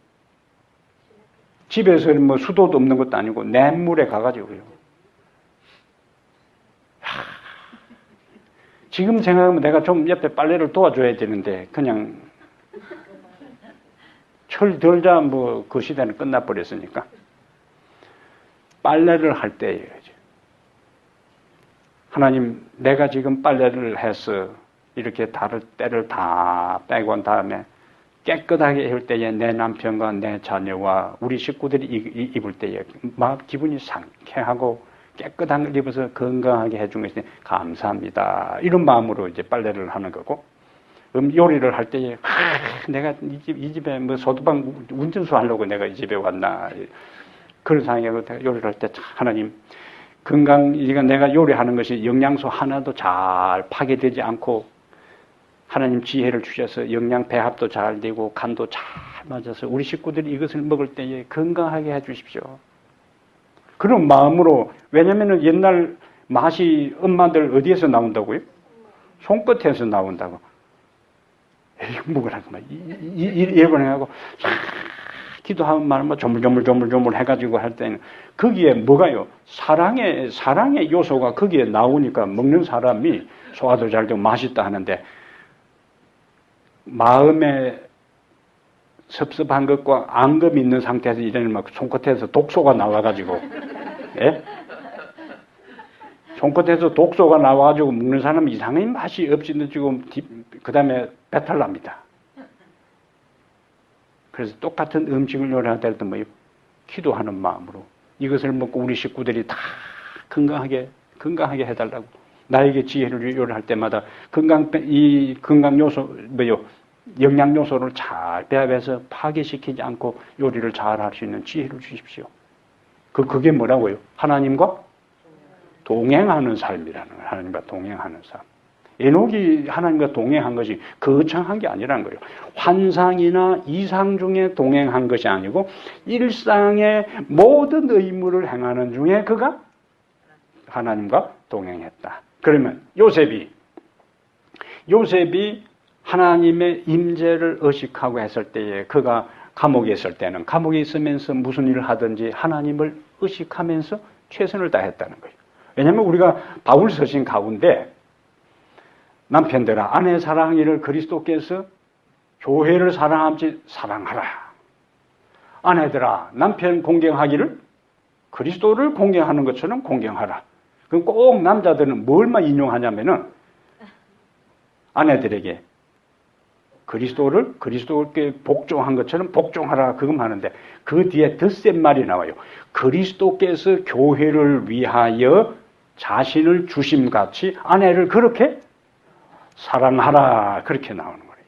집에서 뭐 수도도 없는 것도 아니고 냇물에 가가지고요. 지금 생각하면 내가 좀 옆에 빨래를 도와줘야 되는데 그냥 철 들자 뭐 그 시대는 끝나버렸으니까 빨래를 할 때예요. 하나님, 내가 지금 빨래를 해서 이렇게 때를 다 빼고 한 다음에 깨끗하게 입을 때에 내 남편과 내 자녀와 우리 식구들이 입을 때에 막 기분이 상쾌하고 깨끗한 걸 입어서 건강하게 해준 것이 감사합니다. 이런 마음으로 이제 빨래를 하는 거고, 요리를 할 때에 내가 이 집에 뭐 소두방 운전수 하려고 내가 이 집에 왔나, 그런 상황에 요리를 할 때 하나님 내가 요리하는 것이 영양소 하나도 잘 파괴되지 않고 하나님 지혜를 주셔서 영양 배합도 잘 되고 간도 잘 맞아서 우리 식구들이 이것을 먹을 때에 건강하게 해주십시오. 그런 마음으로, 왜냐면은 옛날 맛이 엄마들 어디에서 나온다고요? 손끝에서 나온다고. 에이, 먹으라고 막 예번해가고 기도하면 말은 조물조물 해가지고 할 때는 거기에 뭐가요? 사랑의 요소가 거기에 나오니까 먹는 사람이 소화도 잘 되고 맛있다 하는데, 마음에 섭섭한 것과 앙금 있는 상태에서 이래는 막 손끝에서 독소가 나와가지고, 손끝에서 독소가 나와가지고 먹는 사람은 이상하게 맛이 없이 지금 그 다음에 배탈 납니다. 그래서 똑같은 음식을 요리할 때도 뭐 기도하는 마음으로 이것을 먹고 우리 식구들이 다 건강하게 해달라고, 나에게 지혜를 요리할 때마다 건강 요소 영양 요소를 잘 배합해서 파괴시키지 않고 요리를 잘 할 수 있는 지혜를 주십시오. 그게 뭐라고요? 하나님과 동행하는 삶이라는 거예요. 하나님과 동행하는 삶. 에녹이 하나님과 동행한 것이 거창한 게 아니라는 거예요. 환상이나 이상 중에 동행한 것이 아니고 일상의 모든 의무를 행하는 중에 그가 하나님과 동행했다. 그러면 요셉이 하나님의 임재를 의식하고 했을 때에 그가 감옥에 있을 때는 감옥에 있으면서 무슨 일을 하든지 하나님을 의식하면서 최선을 다했다는 거예요. 왜냐하면 우리가 바울 서신 가운데 남편들아 아내 사랑이를 그리스도께서 교회를 사랑함지 사랑하라. 아내들아 남편 공경하기를 그리스도를 공경하는 것처럼 공경하라. 그럼 꼭 남자들은 뭘만 인용하냐면은 아내들에게 그리스도께 복종한 것처럼 복종하라 그것만 하는데 그 뒤에 더 센 말이 나와요. 그리스도께서 교회를 위하여 자신을 주심같이 아내를 그렇게 사랑하라 그렇게 나오는 거예요.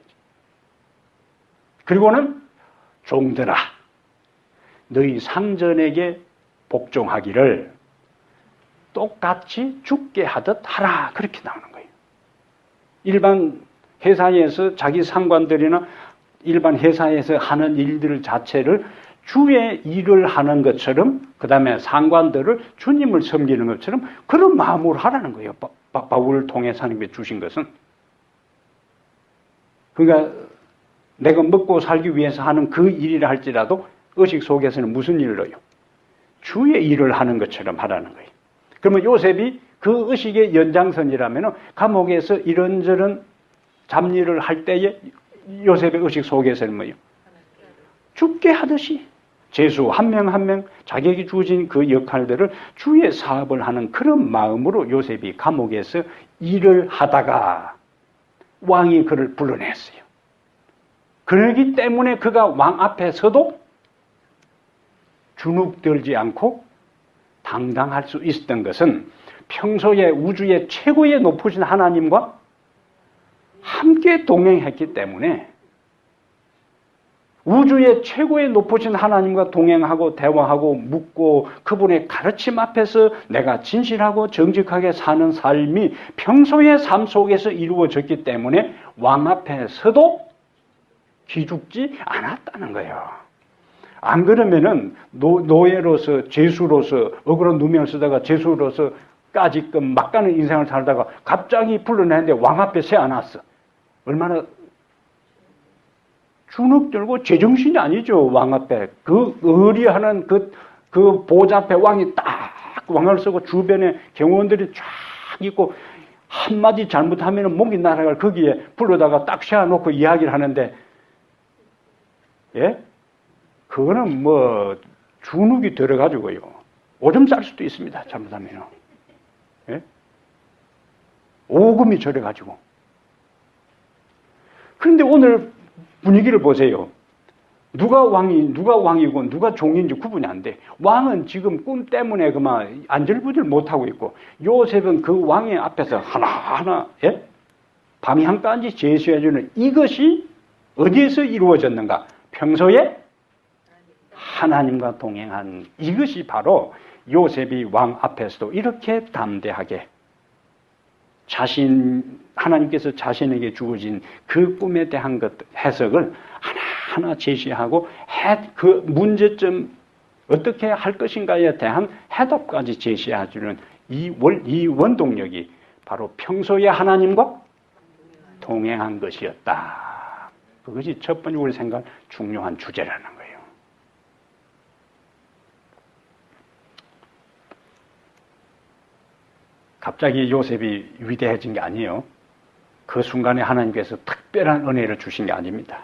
그리고는 종들아 너희 상전에게 복종하기를 똑같이 죽게 하듯 하라 그렇게 나오는 거예요. 일반 회사에서 자기 상관들이나 일반 회사에서 하는 일들 자체를 주의 일을 하는 것처럼 그 다음에 상관들을 주님을 섬기는 것처럼 그런 마음으로 하라는 거예요. 바울을 통해서 하나님께 주신 것은. 그러니까 내가 먹고 살기 위해서 하는 그 일이라 할지라도 의식 속에서는 무슨 일을 넣어요? 주의 일을 하는 것처럼 하라는 거예요. 그러면 요셉이 그 의식의 연장선이라면 감옥에서 이런저런 잡일을 할 때에 요셉의 의식 속에서는 뭐예요? 죽게 하듯이 죄수 한 명 한 명 자기에게 주어진 그 역할들을 주의 사업을 하는 그런 마음으로 요셉이 감옥에서 일을 하다가 왕이 그를 불러냈어요. 그러기 때문에 그가 왕 앞에 서도 주눅들지 않고 당당할 수 있었던 것은 평소에 우주의 최고의 높으신 하나님과 함께 동행했기 때문에 우주의 최고의 높으신 하나님과 동행하고 대화하고 묻고 그분의 가르침 앞에서 내가 진실하고 정직하게 사는 삶이 평소의 삶 속에서 이루어졌기 때문에 왕 앞에 서도 기죽지 않았다는 거예요. 안 그러면은 노예로서 죄수로서 억울한 누명을 쓰다가 죄수로서 까짓끔 막가는 인생을 살다가 갑자기 불러내는데 왕 앞에 세 안았어. 얼마나 주눅 들고 제정신이 아니죠. 왕 앞에 그 의리하는 그 보좌 앞에 왕이 딱 왕을 쓰고 주변에 경호원들이 쫙 있고 한마디 잘못하면 목이 날아갈 거기에 불러다가 딱 세워놓고 이야기를 하는데, 예? 그거는 뭐 주눅이 들어가지고요 오줌 쌀 수도 있습니다. 잘못하면. 예? 오금이 저려가지고. 그런데 오늘 분위기를 보세요. 누가 왕이고 누가 종인지 구분이 안 돼. 왕은 지금 꿈 때문에 그만 안절부절 못하고 있고, 요셉은 그 왕의 앞에서 하나하나, 예? 밤이 한까지 제시해주는 이것이 어디에서 이루어졌는가? 평소에 하나님과 동행한 이것이 바로 요셉이 왕 앞에서도 이렇게 담대하게 하나님께서 자신에게 주어진 그 꿈에 대한 해석을 하나하나 제시하고 그 문제점 어떻게 할 것인가에 대한 해답까지 제시해주는 이 원동력이 바로 평소에 하나님과 동행한 것이었다. 그것이 첫 번째 우리 생각 중요한 주제라는 거예요. 갑자기 요셉이 위대해진 게 아니에요. 그 순간에 하나님께서 특별한 은혜를 주신 게 아닙니다.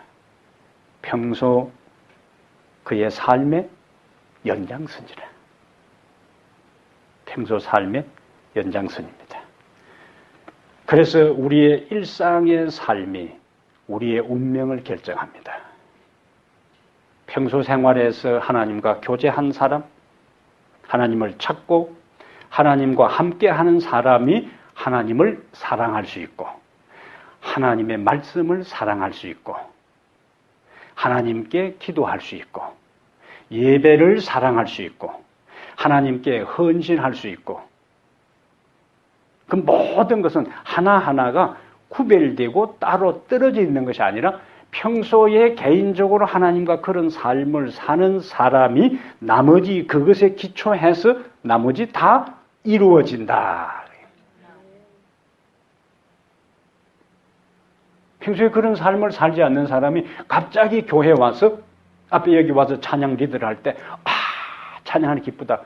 평소 그의 삶의 연장선이라. 평소 삶의 연장선입니다. 그래서 우리의 일상의 삶이 우리의 운명을 결정합니다. 평소 생활에서 하나님과 교제한 사람, 하나님을 찾고 하나님과 함께하는 사람이 하나님을 사랑할 수 있고, 하나님의 말씀을 사랑할 수 있고, 하나님께 기도할 수 있고, 예배를 사랑할 수 있고, 하나님께 헌신할 수 있고, 그 모든 것은 하나하나가 구별되고 따로 떨어져 있는 것이 아니라 평소에 개인적으로 하나님과 그런 삶을 사는 사람이 나머지 그것에 기초해서 나머지 다 이루어진다. 평소에 그런 삶을 살지 않는 사람이 갑자기 교회에 와서 앞에 여기 와서 찬양 리더를 할 때 찬양하는 기쁘다.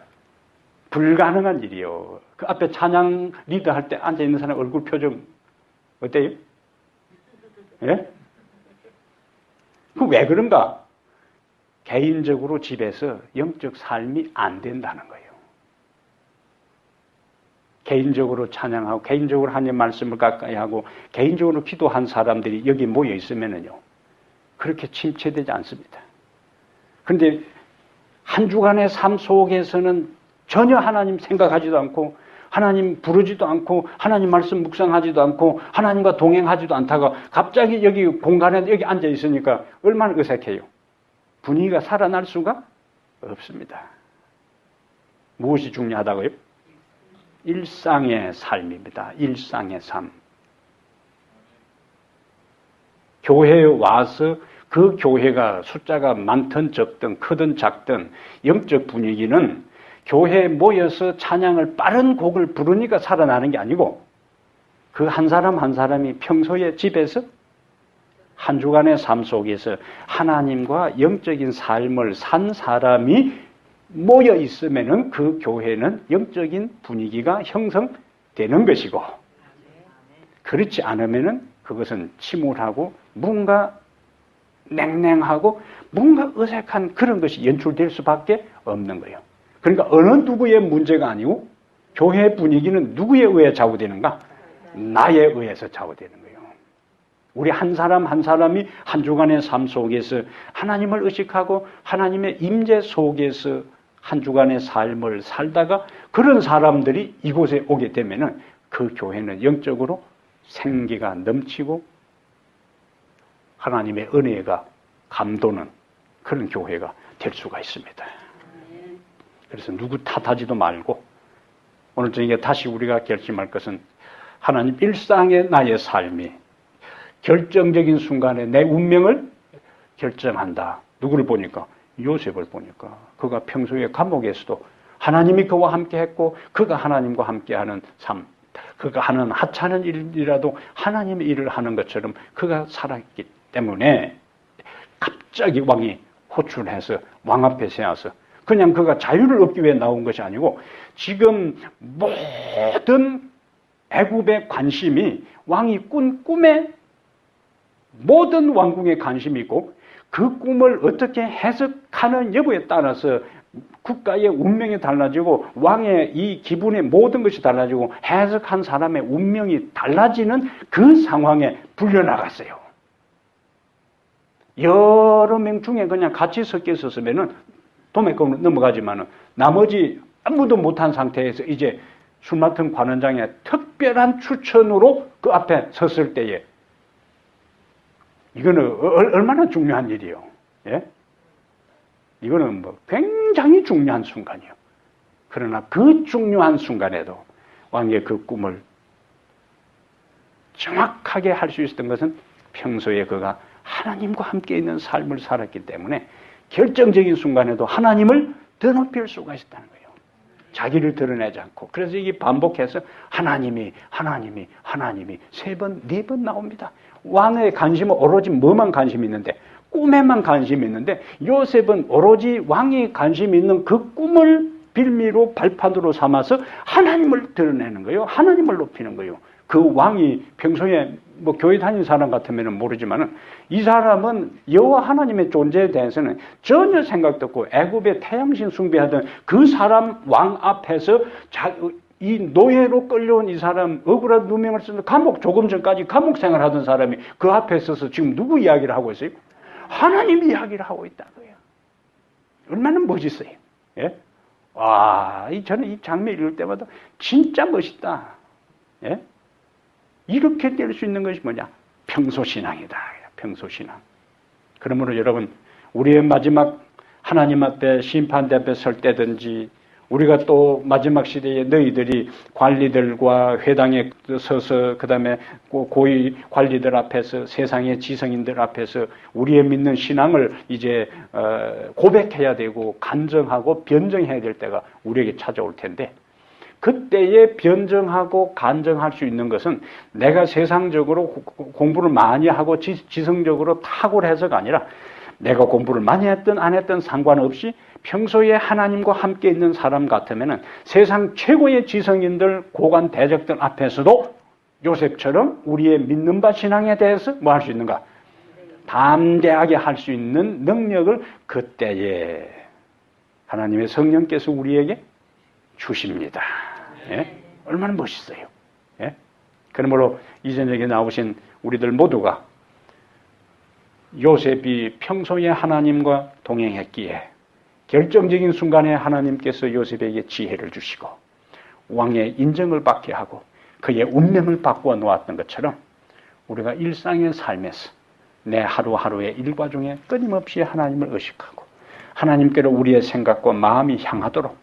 불가능한 일이요. 그 앞에 찬양 리더 할 때 앉아있는 사람 얼굴 표정 어때요? 예? 그 왜 그런가? 개인적으로 집에서 영적 삶이 안 된다는 거예요. 개인적으로 찬양하고 개인적으로 하나님 말씀을 가까이 하고 개인적으로 기도한 사람들이 여기 모여 있으면은요 그렇게 침체되지 않습니다. 그런데 한 주간의 삶 속에서는 전혀 하나님 생각하지도 않고 하나님 부르지도 않고 하나님 말씀 묵상하지도 않고 하나님과 동행하지도 않다가 갑자기 여기 공간에 여기 앉아 있으니까 얼마나 어색해요. 분위기가 살아날 수가 없습니다. 무엇이 중요하다고요? 일상의 삶입니다. 일상의 삶. 교회에 와서 그 교회가 숫자가 많든 적든 크든 작든 영적 분위기는 교회에 모여서 찬양을 빠른 곡을 부르니까 살아나는 게 아니고 그 한 사람 한 사람이 평소에 집에서 한 주간의 삶 속에서 하나님과 영적인 삶을 산 사람이 모여 있으면은 그 교회는 영적인 분위기가 형성되는 것이고, 그렇지 않으면은 그것은 침울하고 뭔가 냉랭하고 뭔가 어색한 그런 것이 연출될 수밖에 없는 거예요. 그러니까 어느 누구의 문제가 아니고 교회 분위기는 누구에 의해 좌우되는가? 나에 의해서 좌우되는 거예요. 우리 한 사람 한 사람이 한 주간의 삶 속에서 하나님을 의식하고 하나님의 임재 속에서 한 주간의 삶을 살다가 그런 사람들이 이곳에 오게 되면은 그 교회는 영적으로 생기가 넘치고 하나님의 은혜가 감도는 그런 교회가 될 수가 있습니다. 그래서 누구 탓하지도 말고 오늘 저녁에 다시 우리가 결심할 것은 하나님 일상의 나의 삶이 결정적인 순간에 내 운명을 결정한다. 누구를 보니까? 요셉을 보니까 그가 평소에 감옥에서도 하나님이 그와 함께 했고 그가 하나님과 함께하는 삶, 그가 하는 하찮은 일이라도 하나님의 일을 하는 것처럼 그가 살았기 때문에 갑자기 왕이 호출해서 왕 앞에 세워서 그냥 그가 자유를 얻기 위해 나온 것이 아니고 지금 모든 애굽의 관심이 왕이 꾼 꿈에 모든 왕궁의 관심이 있고 그 꿈을 어떻게 해석하는 여부에 따라서 국가의 운명이 달라지고 왕의 이 기분의 모든 것이 달라지고 해석한 사람의 운명이 달라지는 그 상황에 불려나갔어요. 여러 명 중에 그냥 같이 섞여 있었으면은 도매금으로 넘어가지만은 나머지 아무도 못한 상태에서 이제 술 맡은 관원장의 특별한 추천으로 그 앞에 섰을 때에 이거는 얼마나 중요한 일이에요. 예? 이거는 뭐 굉장히 중요한 순간이에요. 그러나 그 중요한 순간에도 왕의 그 꿈을 정확하게 할 수 있었던 것은 평소에 그가 하나님과 함께 있는 삶을 살았기 때문에 결정적인 순간에도 하나님을 더 높일 수가 있었다는 거예요. 자기를 드러내지 않고. 그래서 이게 반복해서 하나님이 3번, 4번 나옵니다. 왕의 관심은 오로지 뭐만 관심이 있는데 꿈에만 관심이 있는데 요셉은 오로지 왕이 관심이 있는 그 꿈을 빌미로 발판으로 삼아서 하나님을 드러내는 거예요. 하나님을 높이는 거예요. 그 왕이 평소에 뭐 교회 다니는 사람 같으면 모르지만은 이 사람은 여호와 하나님의 존재에 대해서는 전혀 생각도 없고 애굽의 태양신 숭배하던 그 사람 왕 앞에서 이 노예로 끌려온 이 사람 억울한 누명을 쓰는 감옥 조금 전까지 감옥 생활하던 사람이 그 앞에 서서 지금 누구 이야기를 하고 있어요? 하나님 이야기를 하고 있다고요. 얼마나 멋있어요. 예? 와, 저는 이 장면 읽을 때마다 진짜 멋있다. 예? 이렇게 될 수 있는 것이 뭐냐? 평소신앙이다. 평소신앙. 그러므로 여러분, 우리의 마지막 하나님 앞에 심판대 앞에 설 때든지 우리가 또 마지막 시대에 너희들이 관리들과 회당에 서서 그 다음에 고위 관리들 앞에서 세상의 지성인들 앞에서 우리의 믿는 신앙을 이제 고백해야 되고 간증하고 변증해야 될 때가 우리에게 찾아올 텐데 그때에 변증하고 간증할 수 있는 것은 내가 세상적으로 공부를 많이 하고 지성적으로 탁월해서가 아니라 내가 공부를 많이 했든 안 했든 상관없이 평소에 하나님과 함께 있는 사람 같으면은 세상 최고의 지성인들, 고관 대적들 앞에서도 요셉처럼 우리의 믿는 바 신앙에 대해서 뭐 할 수 있는가? 담대하게 할 수 있는 능력을 그때에 하나님의 성령께서 우리에게 주십니다. 예? 얼마나 멋있어요. 예? 그러므로 이 저녁에 나오신 우리들 모두가 요셉이 평소에 하나님과 동행했기에 결정적인 순간에 하나님께서 요셉에게 지혜를 주시고 왕의 인정을 받게 하고 그의 운명을 바꾸어 놓았던 것처럼 우리가 일상의 삶에서 내 하루하루의 일과 중에 끊임없이 하나님을 의식하고 하나님께로 우리의 생각과 마음이 향하도록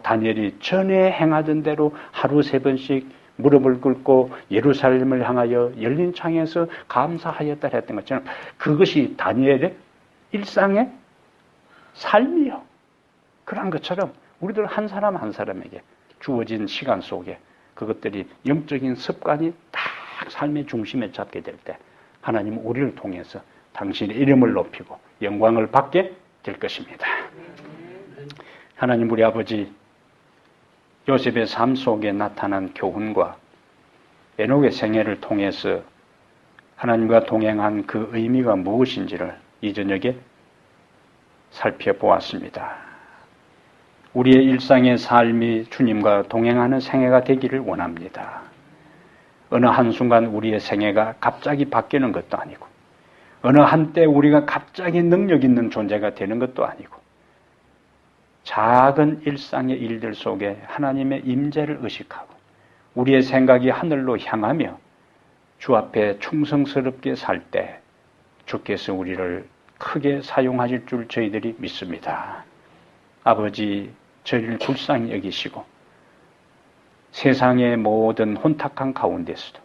다니엘이 전에 행하던 대로 하루 3번씩 무릎을 꿇고 예루살렘을 향하여 열린 창에서 감사하였다 했던 것처럼 그것이 다니엘의 일상의 삶이요. 그런 것처럼 우리들 한 사람 한 사람에게 주어진 시간 속에 그것들이 영적인 습관이 딱 삶의 중심에 잡게 될 때 하나님은 우리를 통해서 당신의 이름을 높이고 영광을 받게 될 것입니다. 하나님 우리 아버지 요셉의 삶 속에 나타난 교훈과 에녹의 생애를 통해서 하나님과 동행한 그 의미가 무엇인지를 이 저녁에 살펴보았습니다. 우리의 일상의 삶이 주님과 동행하는 생애가 되기를 원합니다. 어느 한순간 우리의 생애가 갑자기 바뀌는 것도 아니고 어느 한때 우리가 갑자기 능력 있는 존재가 되는 것도 아니고 작은 일상의 일들 속에 하나님의 임재를 의식하고 우리의 생각이 하늘로 향하며 주 앞에 충성스럽게 살 때 주께서 우리를 크게 사용하실 줄 저희들이 믿습니다. 아버지, 저희를 불쌍히 여기시고 세상의 모든 혼탁한 가운데서도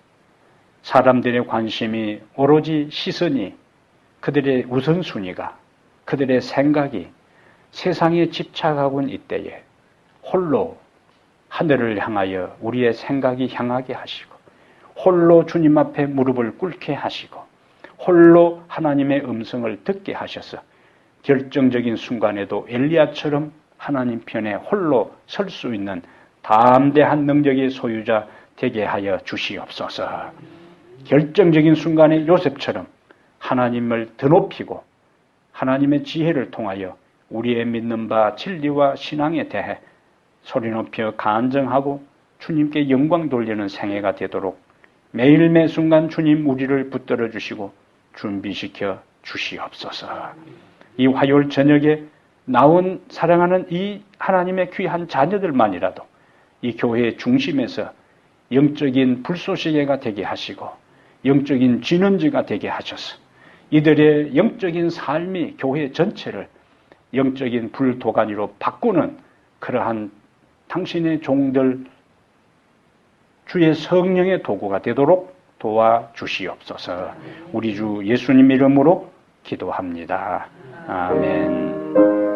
사람들의 관심이 오로지 시선이 그들의 우선순위가 그들의 생각이 세상에 집착하고 있는 이때에 홀로 하늘을 향하여 우리의 생각이 향하게 하시고 홀로 주님 앞에 무릎을 꿇게 하시고 홀로 하나님의 음성을 듣게 하셔서 결정적인 순간에도 엘리야처럼 하나님 편에 홀로 설 수 있는 담대한 능력의 소유자 되게 하여 주시옵소서. 결정적인 순간에 요셉처럼 하나님을 드높이고 하나님의 지혜를 통하여 우리의 믿는 바 진리와 신앙에 대해 소리 높여 간증하고 주님께 영광 돌리는 생애가 되도록 매일 매 순간 주님 우리를 붙들어 주시고 준비시켜 주시옵소서. 이 화요일 저녁에 나온 사랑하는 이 하나님의 귀한 자녀들만이라도 이 교회의 중심에서 영적인 불쏘시개가 되게 하시고 영적인 진원지가 되게 하셔서 이들의 영적인 삶이 교회 전체를 영적인 불도가니로 바꾸는 그러한 당신의 종들 주의 성령의 도구가 되도록 도와주시옵소서. 우리 주 예수님 이름으로 기도합니다. 아멘.